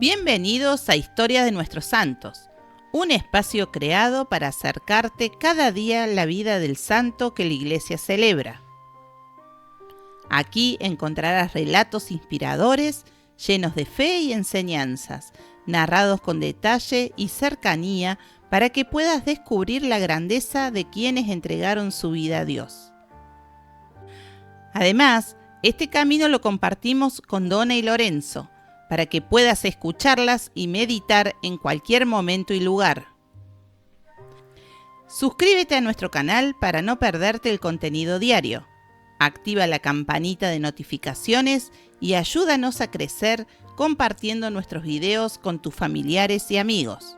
Bienvenidos a Historia de Nuestros Santos, un espacio creado para acercarte cada día la vida del santo que la Iglesia celebra. Aquí encontrarás relatos inspiradores, llenos de fe y enseñanzas, narrados con detalle y cercanía para que puedas descubrir la grandeza de quienes entregaron su vida a Dios. Además, este camino lo compartimos con Donna y Lorenzo, para que puedas escucharlas y meditar en cualquier momento y lugar. Suscríbete a nuestro canal para no perderte el contenido diario. Activa la campanita de notificaciones y ayúdanos a crecer compartiendo nuestros videos con tus familiares y amigos.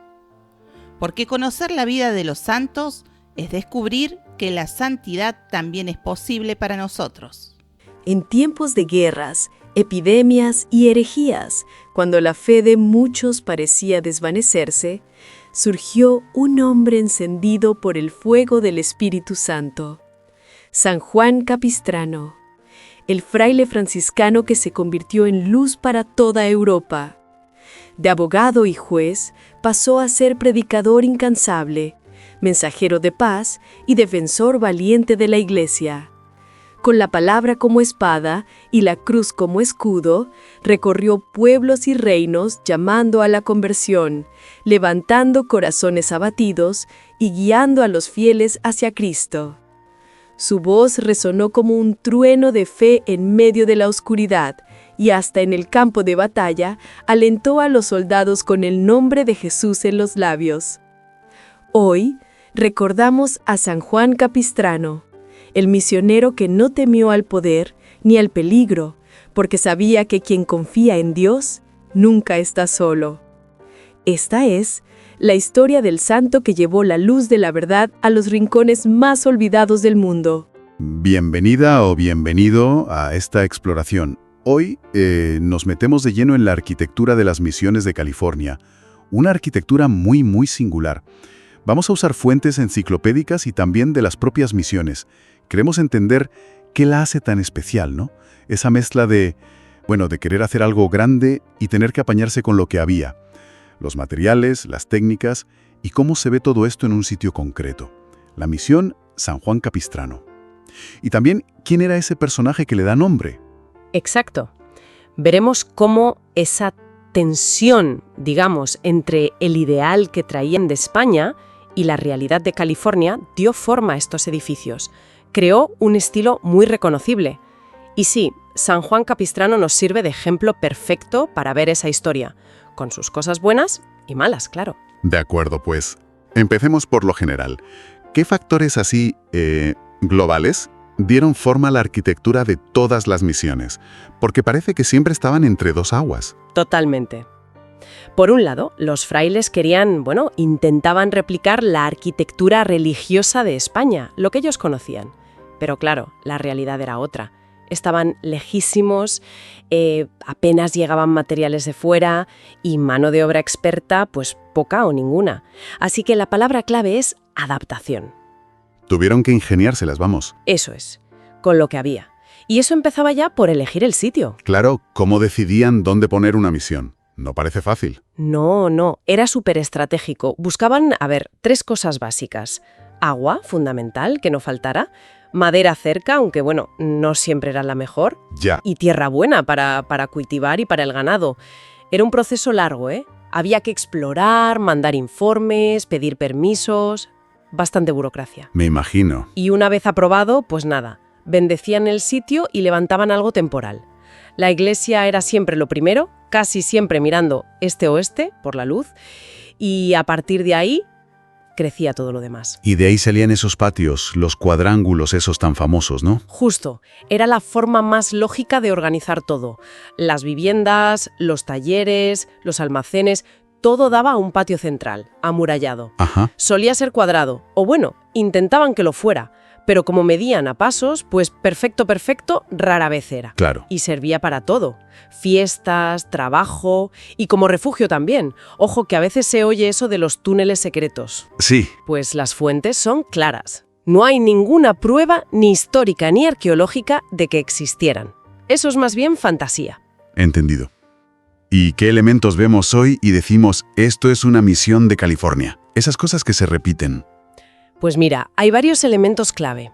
Porque conocer la vida de los santos es descubrir que la santidad también es posible para nosotros. En tiempos de guerras, epidemias y herejías, cuando la fe de muchos parecía desvanecerse, surgió un hombre encendido por el fuego del Espíritu Santo. San Juan Capistrano, el fraile franciscano que se convirtió en luz para toda Europa. De abogado y juez, pasó a ser predicador incansable, mensajero de paz y defensor valiente de la Iglesia. Con la palabra como espada y la cruz como escudo, recorrió pueblos y reinos llamando a la conversión, levantando corazones abatidos y guiando a los fieles hacia Cristo. Su voz resonó como un trueno de fe en medio de la oscuridad y hasta en el campo de batalla alentó a los soldados con el nombre de Jesús en los labios. Hoy recordamos a San Juan Capistrano, el misionero que no temió al poder ni al peligro, porque sabía que quien confía en Dios nunca está solo. Esta es la historia del santo que llevó la luz de la verdad a los rincones más olvidados del mundo. Bienvenida o bienvenido a esta exploración. Hoy nos metemos de lleno en la arquitectura de las misiones de California, una arquitectura muy singular. Vamos a usar fuentes enciclopédicas y también de las propias misiones. Queremos entender qué la hace tan especial, ¿no? Esa mezcla de querer hacer algo grande y tener que apañarse con lo que había. Los materiales, las técnicas y cómo se ve todo esto en un sitio concreto. La misión San Juan Capistrano. Y también, ¿quién era ese personaje que le da nombre? Exacto. Veremos cómo esa tensión, digamos, entre el ideal que traían de España y la realidad de California dio forma a estos edificios. Creó un estilo muy reconocible. Y sí, San Juan Capistrano nos sirve de ejemplo perfecto para ver esa historia, con sus cosas buenas y malas, claro. De acuerdo, pues. Empecemos por lo general. ¿Qué factores así, globales, dieron forma a la arquitectura de todas las misiones? Porque parece que siempre estaban entre dos aguas. Totalmente. Por un lado, los frailes intentaban replicar la arquitectura religiosa de España, lo que ellos conocían. Pero claro, la realidad era otra. Estaban lejísimos, apenas llegaban materiales de fuera y mano de obra experta, pues poca o ninguna. Así que la palabra clave es adaptación. Tuvieron que ingeniárselas, vamos. Eso es, con lo que había. Y eso empezaba ya por elegir el sitio. Claro, ¿cómo decidían dónde poner una misión? No parece fácil. No, era súper estratégico. Buscaban, tres cosas básicas. Agua, fundamental, que no faltara. Madera cerca, aunque no siempre era la mejor. Ya. Y tierra buena para cultivar y para el ganado. Era un proceso largo, ¿eh? Había que explorar, mandar informes, pedir permisos. Bastante burocracia. Me imagino. Y una vez aprobado, pues nada. Bendecían el sitio y levantaban algo temporal. La iglesia era siempre lo primero, casi siempre mirando este-oeste por la luz, y a partir de ahí crecía todo lo demás. Y de ahí salían esos patios, los cuadrángulos esos tan famosos, ¿no? Justo, era la forma más lógica de organizar todo. Las viviendas, los talleres, los almacenes, todo daba a un patio central, amurallado. Ajá. Solía ser cuadrado, o intentaban que lo fuera, pero como medían a pasos, pues perfecto, rara vez era. Claro. Y servía para todo. Fiestas, trabajo y como refugio también. Ojo que a veces se oye eso de los túneles secretos. Sí. Pues las fuentes son claras. No hay ninguna prueba ni histórica ni arqueológica de que existieran. Eso es más bien fantasía. Entendido. ¿Y qué elementos vemos hoy y decimos, esto es una misión de California? Esas cosas que se repiten. Pues mira, hay varios elementos clave.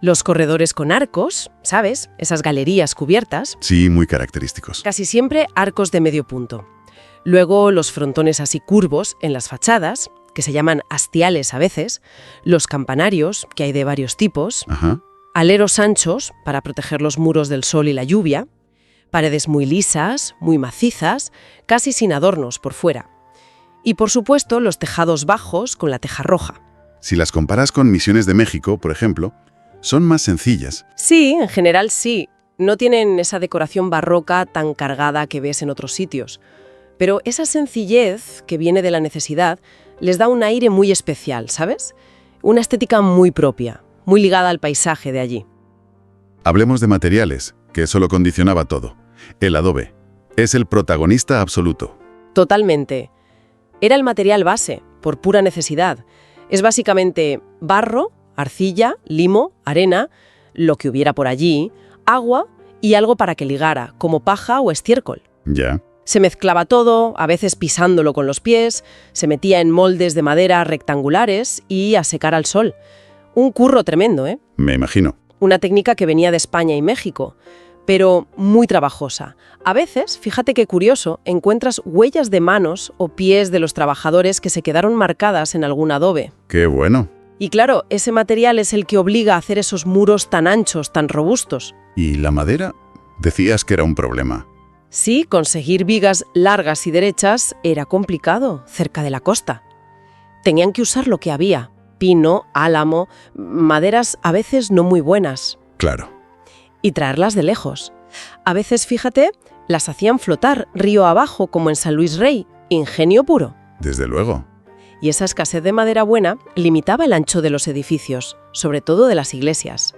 Los corredores con arcos, ¿sabes? Esas galerías cubiertas. Sí, muy característicos. Casi siempre arcos de medio punto. Luego los frontones así curvos en las fachadas, que se llaman hastiales a veces. Los campanarios, que hay de varios tipos. Ajá. Aleros anchos para proteger los muros del sol y la lluvia. Paredes muy lisas, muy macizas, casi sin adornos por fuera. Y por supuesto los tejados bajos con la teja roja. Si las comparas con misiones de México, por ejemplo, son más sencillas. Sí, en general sí. No tienen esa decoración barroca tan cargada que ves en otros sitios. Pero esa sencillez que viene de la necesidad les da un aire muy especial, ¿sabes? Una estética muy propia, muy ligada al paisaje de allí. Hablemos de materiales, que eso lo condicionaba todo. El adobe es el protagonista absoluto. Totalmente. Era el material base, por pura necesidad. Es básicamente barro, arcilla, limo, arena, lo que hubiera por allí, agua y algo para que ligara, como paja o estiércol. Ya. Se mezclaba todo, a veces pisándolo con los pies, se metía en moldes de madera rectangulares y a secar al sol. Un curro tremendo, ¿eh? Me imagino. Una técnica que venía de España y México, pero muy trabajosa. A veces, fíjate qué curioso, encuentras huellas de manos o pies de los trabajadores que se quedaron marcadas en algún adobe. ¡Qué bueno! Y claro, ese material es el que obliga a hacer esos muros tan anchos, tan robustos. ¿Y la madera? Decías que era un problema. Sí, conseguir vigas largas y derechas era complicado, cerca de la costa. Tenían que usar lo que había, pino, álamo, maderas a veces no muy buenas. Claro. Y traerlas de lejos. A veces, fíjate, las hacían flotar río abajo, como en San Luis Rey, ingenio puro. Desde luego. Y esa escasez de madera buena limitaba el ancho de los edificios, sobre todo de las iglesias.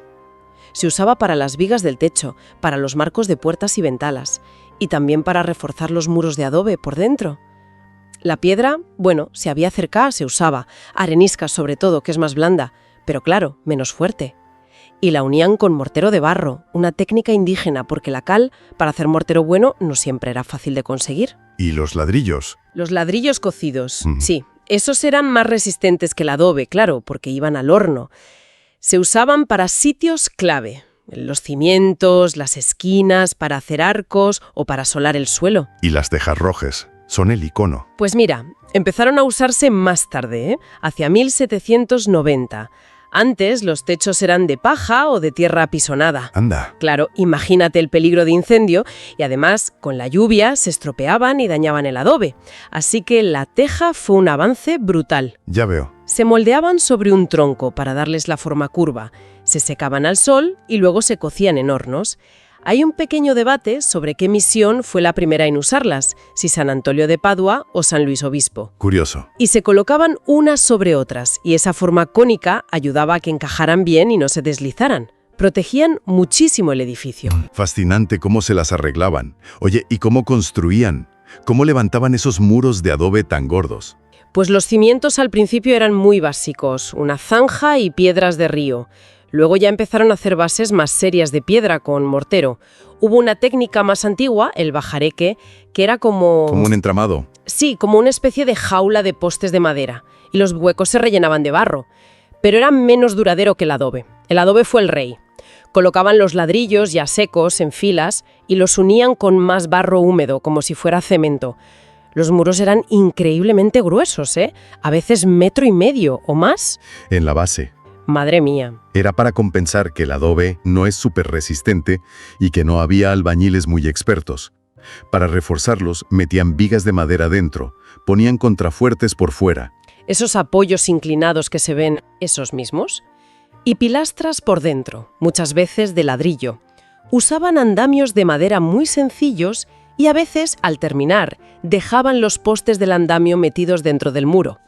Se usaba para las vigas del techo, para los marcos de puertas y ventanas, y también para reforzar los muros de adobe por dentro. La piedra, bueno, si había cerca se usaba, arenisca sobre todo, que es más blanda, pero claro, menos fuerte. Y la unían con mortero de barro, una técnica indígena, porque la cal, para hacer mortero bueno, no siempre era fácil de conseguir. ¿Y los ladrillos? Los ladrillos cocidos, sí. Esos eran más resistentes que el adobe, claro, porque iban al horno. Se usaban para sitios clave, los cimientos, las esquinas, para hacer arcos o para solar el suelo. Y las tejas rojas. Son el icono. Pues mira, empezaron a usarse más tarde, hacia 1790. Antes los techos eran de paja o de tierra apisonada. Anda. Claro, imagínate el peligro de incendio y además con la lluvia se estropeaban y dañaban el adobe. Así que la teja fue un avance brutal. Ya veo. Se moldeaban sobre un tronco para darles la forma curva, se secaban al sol y luego se cocían en hornos. Hay un pequeño debate sobre qué misión fue la primera en usarlas, si San Antonio de Padua o San Luis Obispo. Curioso. Y se colocaban unas sobre otras, y esa forma cónica ayudaba a que encajaran bien y no se deslizaran. Protegían muchísimo el edificio. Fascinante cómo se las arreglaban. Oye, ¿y cómo construían? ¿Cómo levantaban esos muros de adobe tan gordos? Pues los cimientos al principio eran muy básicos, una zanja y piedras de río. Luego ya empezaron a hacer bases más serias de piedra con mortero. Hubo una técnica más antigua, el bajareque, que era como... Como un entramado. Sí, como una especie de jaula de postes de madera. Y los huecos se rellenaban de barro. Pero era menos duradero que el adobe. El adobe fue el rey. Colocaban los ladrillos ya secos en filas y los unían con más barro húmedo, como si fuera cemento. Los muros eran increíblemente gruesos, a veces 1,5 metros o más. En la base. Madre mía. Era para compensar que el adobe no es súper resistente y que no había albañiles muy expertos. Para reforzarlos, metían vigas de madera dentro, ponían contrafuertes por fuera. Esos apoyos inclinados que se ven, esos mismos. Y pilastras por dentro, muchas veces de ladrillo. Usaban andamios de madera muy sencillos y a veces, al terminar, dejaban los postes del andamio metidos dentro del muro.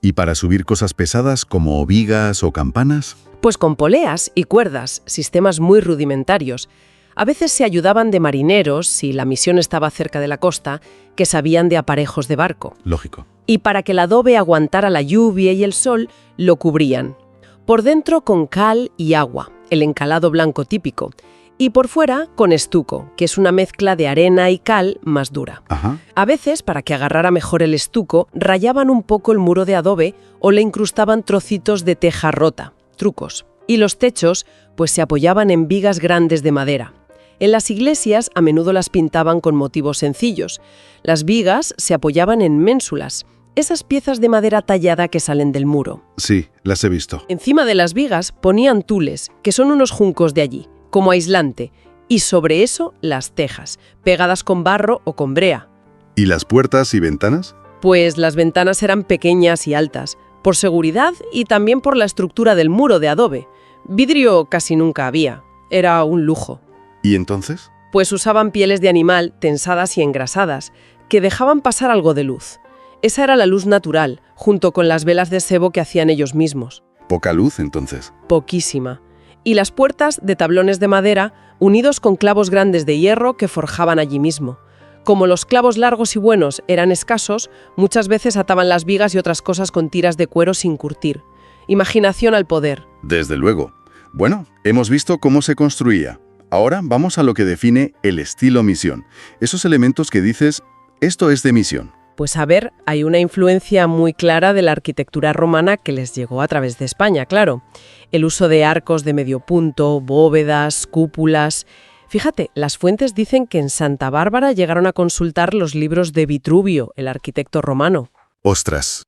¿Y para subir cosas pesadas como vigas o campanas? Pues con poleas y cuerdas, sistemas muy rudimentarios. A veces se ayudaban de marineros, si la misión estaba cerca de la costa, que sabían de aparejos de barco. Lógico. Y para que el adobe aguantara la lluvia y el sol, lo cubrían. Por dentro con cal y agua, el encalado blanco típico. y por fuera con estuco, que es una mezcla de arena y cal más dura. Ajá. A veces, para que agarrara mejor el estuco, rayaban un poco el muro de adobe o le incrustaban trocitos de teja rota, trucos. Y los techos, pues se apoyaban en vigas grandes de madera. En las iglesias a menudo las pintaban con motivos sencillos. Las vigas se apoyaban en ménsulas, esas piezas de madera tallada que salen del muro. Sí, las he visto. Encima de las vigas ponían tules, que son unos juncos de allí, como aislante, y sobre eso las tejas, pegadas con barro o con brea. ¿Y las puertas y ventanas? Pues las ventanas eran pequeñas y altas, por seguridad y también por la estructura del muro de adobe. Vidrio casi nunca había, era un lujo. ¿Y entonces? Pues usaban pieles de animal tensadas y engrasadas, que dejaban pasar algo de luz. Esa era la luz natural, junto con las velas de sebo que hacían ellos mismos. Poca luz, entonces. Poquísima. Y las puertas de tablones de madera, unidos con clavos grandes de hierro que forjaban allí mismo. Como los clavos largos y buenos eran escasos, muchas veces ataban las vigas y otras cosas con tiras de cuero sin curtir. Imaginación al poder. Desde luego. Bueno, hemos visto cómo se construía. Ahora vamos a lo que define el estilo misión. Esos elementos que dices, esto es de misión. Pues a ver, hay una influencia muy clara de la arquitectura romana que les llegó a través de España, claro. El uso de arcos de medio punto, bóvedas, cúpulas. Fíjate, las fuentes dicen que en Santa Bárbara llegaron a consultar los libros de Vitruvio, el arquitecto romano. ¡Ostras!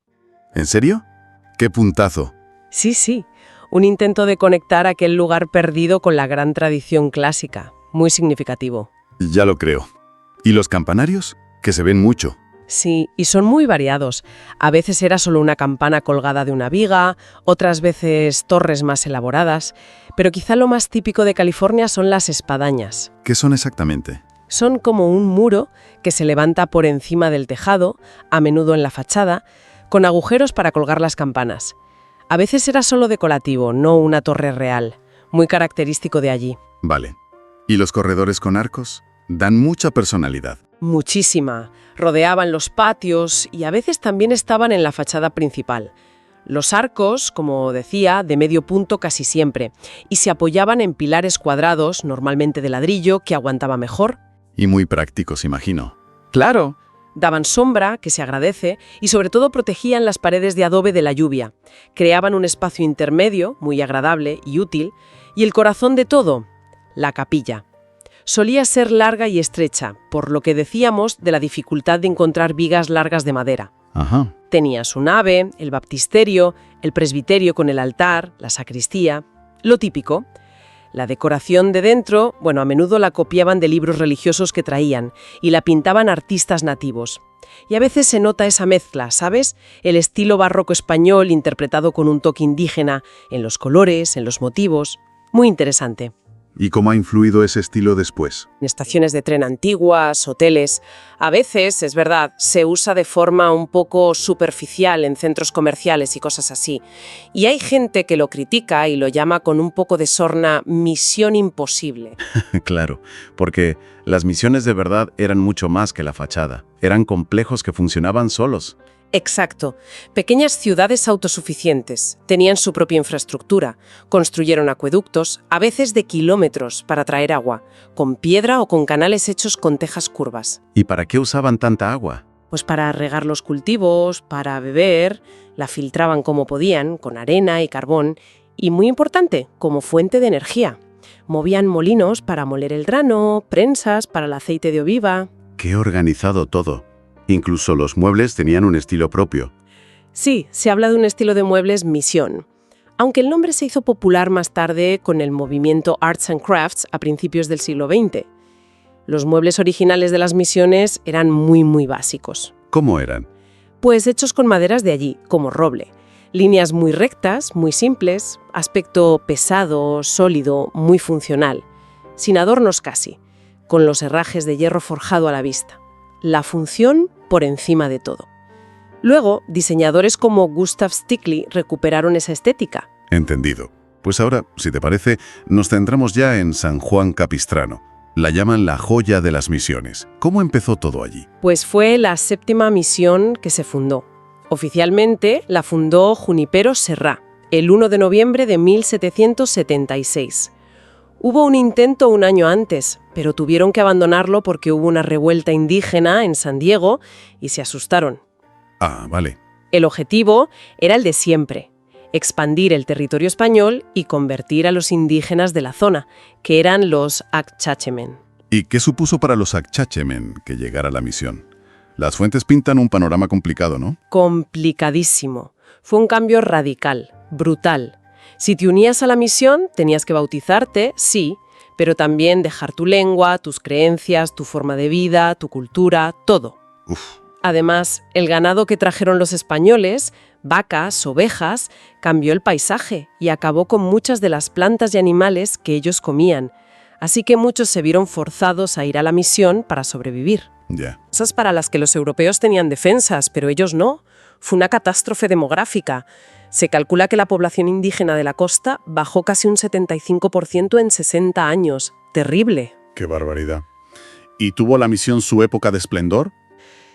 ¿En serio? ¡Qué puntazo! Sí, un intento de conectar aquel lugar perdido con la gran tradición clásica. Muy significativo. Ya lo creo. ¿Y los campanarios? Que se ven mucho. Sí, y son muy variados. A veces era solo una campana colgada de una viga, otras veces torres más elaboradas, pero quizá lo más típico de California son las espadañas. ¿Qué son exactamente? Son como un muro que se levanta por encima del tejado, a menudo en la fachada, con agujeros para colgar las campanas. A veces era solo decorativo, no una torre real, muy característico de allí. Vale. ¿Y los corredores con arcos? Dan mucha personalidad. Muchísima. Rodeaban los patios y a veces también estaban en la fachada principal. Los arcos, como decía, de medio punto casi siempre, y se apoyaban en pilares cuadrados, normalmente de ladrillo, que aguantaba mejor. Y muy prácticos, imagino. ¡Claro! Daban sombra, que se agradece, y sobre todo protegían las paredes de adobe de la lluvia. Creaban un espacio intermedio, muy agradable y útil, y el corazón de todo, la capilla. Solía ser larga y estrecha, por lo que decíamos de la dificultad de encontrar vigas largas de madera. Ajá. Tenía su nave, el baptisterio, el presbiterio con el altar, la sacristía, lo típico. La decoración de dentro, a menudo la copiaban de libros religiosos que traían y la pintaban artistas nativos. Y a veces se nota esa mezcla, ¿sabes? El estilo barroco español interpretado con un toque indígena en los colores, en los motivos. Muy interesante. ¿Y cómo ha influido ese estilo después? En estaciones de tren antiguas, hoteles. A veces, es verdad, se usa de forma un poco superficial en centros comerciales y cosas así. Y hay gente que lo critica y lo llama con un poco de sorna misión imposible. Claro, porque las misiones de verdad eran mucho más que la fachada. Eran complejos que funcionaban solos. Exacto. Pequeñas ciudades autosuficientes. Tenían su propia infraestructura. Construyeron acueductos, a veces de kilómetros, para traer agua, con piedra o con canales hechos con tejas curvas. ¿Y para qué usaban tanta agua? Pues para regar los cultivos, para beber, la filtraban como podían, con arena y carbón, y muy importante, como fuente de energía. Movían molinos para moler el grano, prensas para el aceite de oliva. ¡Qué organizado todo! Incluso los muebles tenían un estilo propio. Sí, se habla de un estilo de muebles misión. Aunque el nombre se hizo popular más tarde con el movimiento Arts and Crafts a principios del siglo XX. Los muebles originales de las misiones eran muy básicos. ¿Cómo eran? Pues hechos con maderas de allí, como roble. Líneas muy rectas, muy simples, aspecto pesado, sólido, muy funcional. Sin adornos casi, con los herrajes de hierro forjado a la vista. La función por encima de todo. Luego, diseñadores como Gustav Stickley recuperaron esa estética. Entendido. Pues ahora, si te parece, nos centramos ya en San Juan Capistrano. La llaman la joya de las misiones. ¿Cómo empezó todo allí? Pues fue la 7ª misión que se fundó. Oficialmente la fundó Junipero Serra, el 1 de noviembre de 1776. Hubo un intento un año antes, pero tuvieron que abandonarlo porque hubo una revuelta indígena en San Diego y se asustaron. Ah, vale. El objetivo era el de siempre: expandir el territorio español y convertir a los indígenas de la zona, que eran los Acchachemen. ¿Y qué supuso para los Acchachemen que llegara la misión? Las fuentes pintan un panorama complicado, ¿no? Complicadísimo. Fue un cambio radical, brutal. Si te unías a la misión, tenías que bautizarte, sí, pero también dejar tu lengua, tus creencias, tu forma de vida, tu cultura, todo. Uf. Además, el ganado que trajeron los españoles, vacas, ovejas, cambió el paisaje y acabó con muchas de las plantas y animales que ellos comían. Así que muchos se vieron forzados a ir a la misión para sobrevivir. Ya. Cosas para las que los europeos tenían defensas, pero ellos no. Fue una catástrofe demográfica. Se calcula que la población indígena de la costa bajó casi un 75% en 60 años. Terrible. Qué barbaridad. ¿Y tuvo la misión su época de esplendor?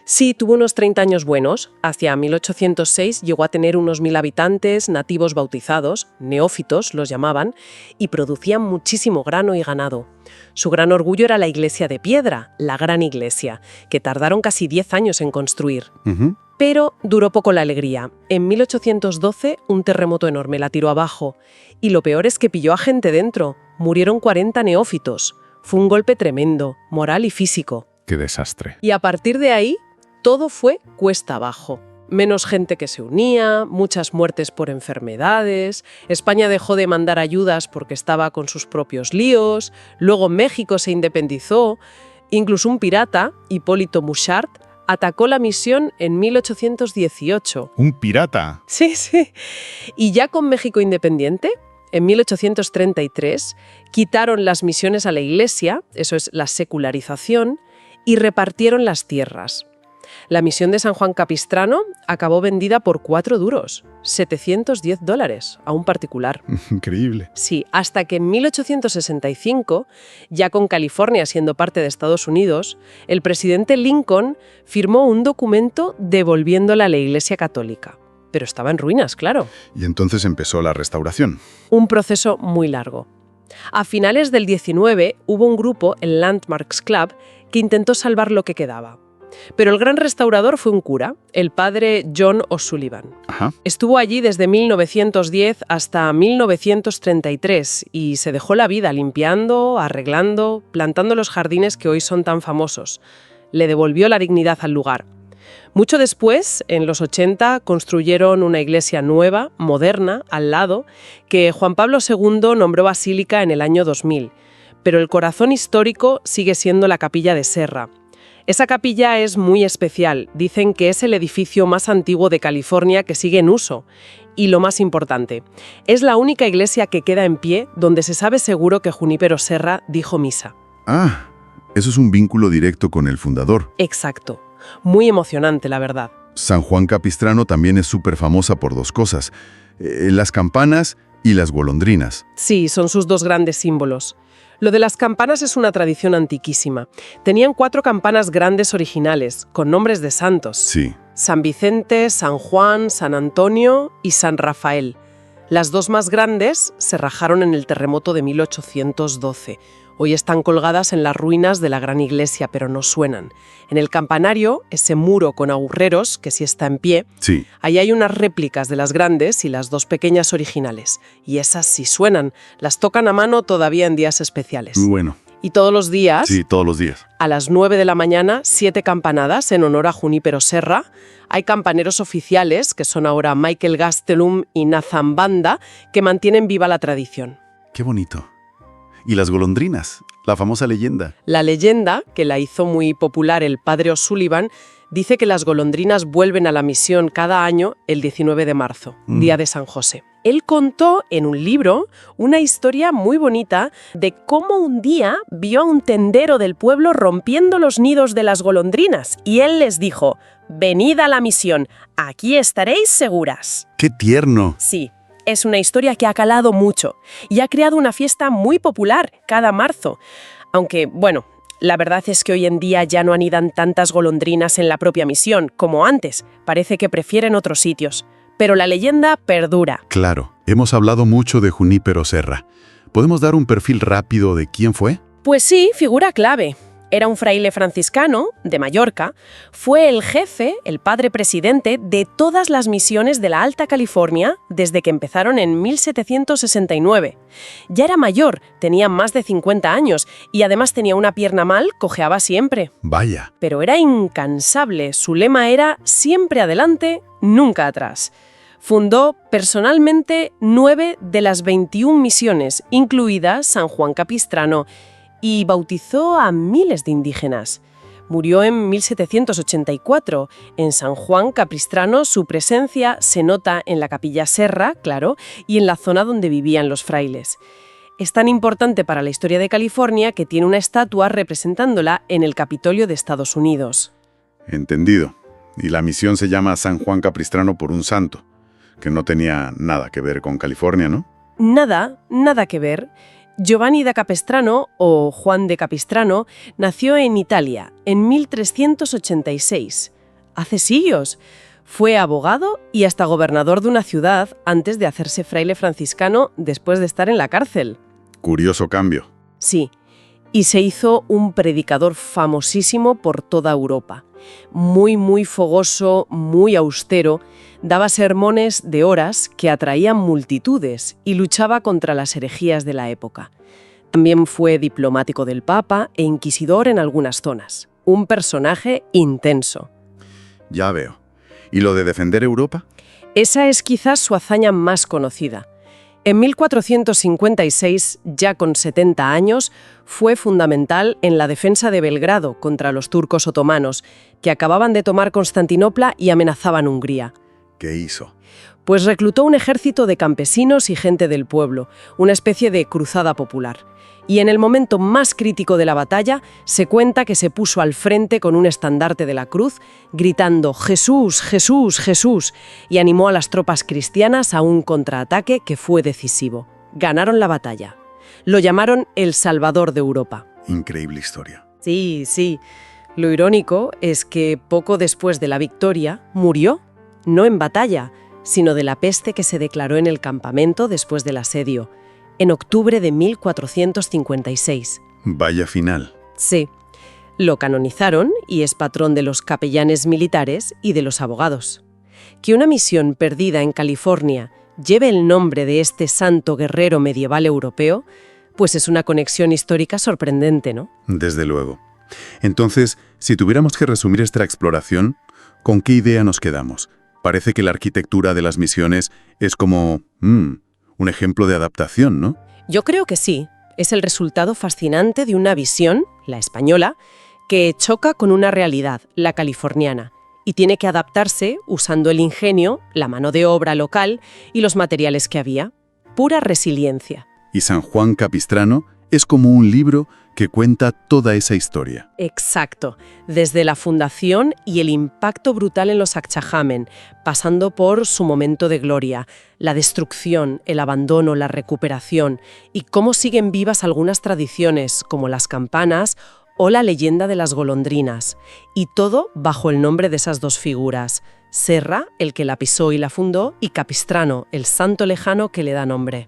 Sí, tuvo unos 30 años buenos. Hacia 1806 llegó a tener unos 1000 habitantes, nativos bautizados, neófitos los llamaban, y producían muchísimo grano y ganado. Su gran orgullo era la iglesia de piedra, la Gran Iglesia, que tardaron casi 10 años en construir. Ujú. Pero duró poco la alegría. En 1812 un terremoto enorme la tiró abajo. Y lo peor es que pilló a gente dentro. Murieron 40 neófitos. Fue un golpe tremendo, moral y físico. Qué desastre. Y a partir de ahí, todo fue cuesta abajo. Menos gente que se unía, muchas muertes por enfermedades, España dejó de mandar ayudas porque estaba con sus propios líos, luego México se independizó, incluso un pirata, Hipólito Mouchard, atacó la misión en 1818. ¿Un pirata? Sí. Y ya con México independiente, en 1833, quitaron las misiones a la Iglesia, eso es la secularización, y repartieron las tierras. La misión de San Juan Capistrano acabó vendida por 4 duros, $710, a un particular. Increíble. Sí, hasta que en 1865, ya con California siendo parte de Estados Unidos, el presidente Lincoln firmó un documento devolviéndola a la Iglesia Católica. Pero estaba en ruinas, claro. Y entonces empezó la restauración. Un proceso muy largo. A finales del 19 hubo un grupo, el Landmarks Club, que intentó salvar lo que quedaba. Pero el gran restaurador fue un cura, el padre John O'Sullivan. Ajá. Estuvo allí desde 1910 hasta 1933 y se dejó la vida limpiando, arreglando, plantando los jardines que hoy son tan famosos. Le devolvió la dignidad al lugar. Mucho después, en los 80, construyeron una iglesia nueva, moderna, al lado, que Juan Pablo II nombró basílica en el año 2000. Pero el corazón histórico sigue siendo la Capilla de Serra. Esa capilla es muy especial. Dicen que es el edificio más antiguo de California que sigue en uso. Y lo más importante, es la única iglesia que queda en pie donde se sabe seguro que Junípero Serra dijo misa. Ah, eso es un vínculo directo con el fundador. Exacto. Muy emocionante, la verdad. San Juan Capistrano también es súper famosa por 2 cosas. Las campanas y las golondrinas. Sí, son sus 2 grandes símbolos. Lo de las campanas es una tradición antiquísima. Tenían 4 campanas grandes originales, con nombres de santos. Sí. San Vicente, San Juan, San Antonio y San Rafael. Las 2 más grandes se rajaron en el terremoto de 1812. Hoy están colgadas en las ruinas de la gran iglesia, pero no suenan. En el campanario, ese muro con agujeros, que sí está en pie, Sí. ahí hay unas réplicas de las grandes y las 2 pequeñas originales. Y esas sí suenan, las tocan a mano todavía en días especiales. Muy bueno. Y todos los días, Sí, todos los días. a las 9 de la mañana, 7 campanadas en honor a Junípero Serra. Hay campaneros oficiales, que son ahora Michael Gastelum y Nathan Banda, que mantienen viva la tradición. Qué bonito. Y las golondrinas, la famosa leyenda. La leyenda, que la hizo muy popular el padre O'Sullivan, dice que las golondrinas vuelven a la misión cada año el 19 de marzo, día de San José. Él contó en un libro una historia muy bonita de cómo un día vio a un tendero del pueblo rompiendo los nidos de las golondrinas y él les dijo: «Venid a la misión, aquí estaréis seguras». ¡Qué tierno! Sí. Es una historia que ha calado mucho y ha creado una fiesta muy popular cada marzo. Aunque, bueno, la verdad es que hoy en día ya no anidan tantas golondrinas en la propia misión como antes. Parece que prefieren otros sitios. Pero la leyenda perdura. Claro, hemos hablado mucho de Junípero Serra. ¿Podemos dar un perfil rápido de quién fue? Pues sí, figura clave. Era un fraile franciscano de Mallorca, fue el jefe, el padre presidente de todas las misiones de la Alta California desde que empezaron en 1769. Ya era mayor, tenía más de 50 años y además tenía una pierna mal, cojeaba siempre. Vaya. Pero era incansable, su lema era siempre adelante, nunca atrás. Fundó personalmente 9 de las 21 misiones, incluida San Juan Capistrano, y bautizó a miles de indígenas. Murió en 1784. En San Juan Capistrano su presencia se nota en la Capilla Serra, claro, y en la zona donde vivían los frailes. Es tan importante para la historia de California que tiene una estatua representándola en el Capitolio de Estados Unidos. Entendido. Y la misión se llama San Juan Capistrano por un santo, que no tenía nada que ver con California, ¿no? Nada que ver. Giovanni da Capistrano, o Juan de Capistrano, nació en Italia en 1386. Hace siglos. Fue abogado y hasta gobernador de una ciudad antes de hacerse fraile franciscano después de estar en la cárcel. Curioso cambio. Sí, y se hizo un predicador famosísimo por toda Europa. Muy fogoso, muy austero, daba sermones de horas que atraían multitudes y luchaba contra las herejías de la época. También fue diplomático del Papa e inquisidor en algunas zonas. Un personaje intenso. Ya veo. ¿Y lo de defender Europa? Esa es quizás su hazaña más conocida. En 1456, ya con 70 años, fue fundamental en la defensa de Belgrado contra los turcos otomanos, que acababan de tomar Constantinopla y amenazaban Hungría. ¿Qué hizo? Pues reclutó un ejército de campesinos y gente del pueblo, una especie de cruzada popular. Y en el momento más crítico de la batalla, se cuenta que se puso al frente con un estandarte de la cruz, gritando «Jesús, Jesús, Jesús», y animó a las tropas cristianas a un contraataque que fue decisivo. Ganaron la batalla. Lo llamaron el Salvador de Europa. Increíble historia. Sí. Lo irónico es que poco después de la victoria murió, no en batalla, sino de la peste que se declaró en el campamento después del asedio, en octubre de 1456. Vaya final. Sí. Lo canonizaron y es patrón de los capellanes militares y de los abogados. Que una misión perdida en California lleve el nombre de este santo guerrero medieval europeo, pues es una conexión histórica sorprendente, ¿no? Desde luego. Entonces, si tuviéramos que resumir esta exploración, ¿con qué idea nos quedamos? Parece que la arquitectura de las misiones es como un ejemplo de adaptación, ¿no? Yo creo que sí. Es el resultado fascinante de una visión, la española, que choca con una realidad, la californiana, y tiene que adaptarse usando el ingenio, la mano de obra local y los materiales que había. Pura resiliencia. Y San Juan Capistrano es como un libro que cuenta toda esa historia. Exacto. Desde la fundación y el impacto brutal en los Akchahamen, pasando por su momento de gloria, la destrucción, el abandono, la recuperación, y cómo siguen vivas algunas tradiciones, como las campanas o la leyenda de las golondrinas. Y todo bajo el nombre de esas dos figuras. Serra, el que la pisó y la fundó, y Capistrano, el santo lejano que le da nombre.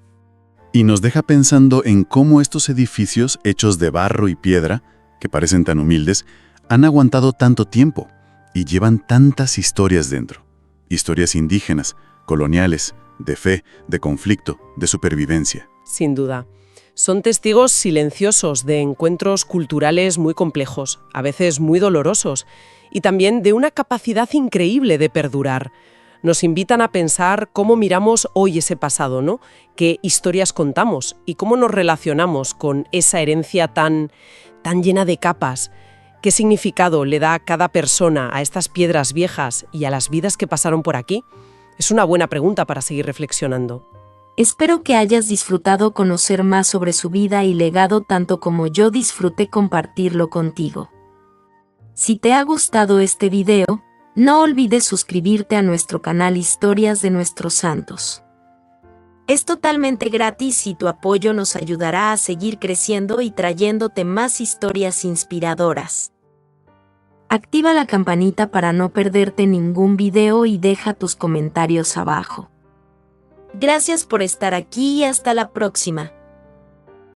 Y nos deja pensando en cómo estos edificios hechos de barro y piedra, que parecen tan humildes, han aguantado tanto tiempo y llevan tantas historias dentro. Historias indígenas, coloniales, de fe, de conflicto, de supervivencia. Sin duda. Son testigos silenciosos de encuentros culturales muy complejos, a veces muy dolorosos, y también de una capacidad increíble de perdurar. Nos invitan a pensar cómo miramos hoy ese pasado, ¿no? Qué historias contamos y cómo nos relacionamos con esa herencia tan llena de capas. ¿Qué significado le da cada persona a estas piedras viejas y a las vidas que pasaron por aquí? Es una buena pregunta para seguir reflexionando. Espero que hayas disfrutado conocer más sobre su vida y legado tanto como yo disfruté compartirlo contigo. Si te ha gustado este video, no olvides suscribirte a nuestro canal Historias de Nuestros Santos. Es totalmente gratis y tu apoyo nos ayudará a seguir creciendo y trayéndote más historias inspiradoras. Activa la campanita para no perderte ningún video y deja tus comentarios abajo. Gracias por estar aquí y hasta la próxima.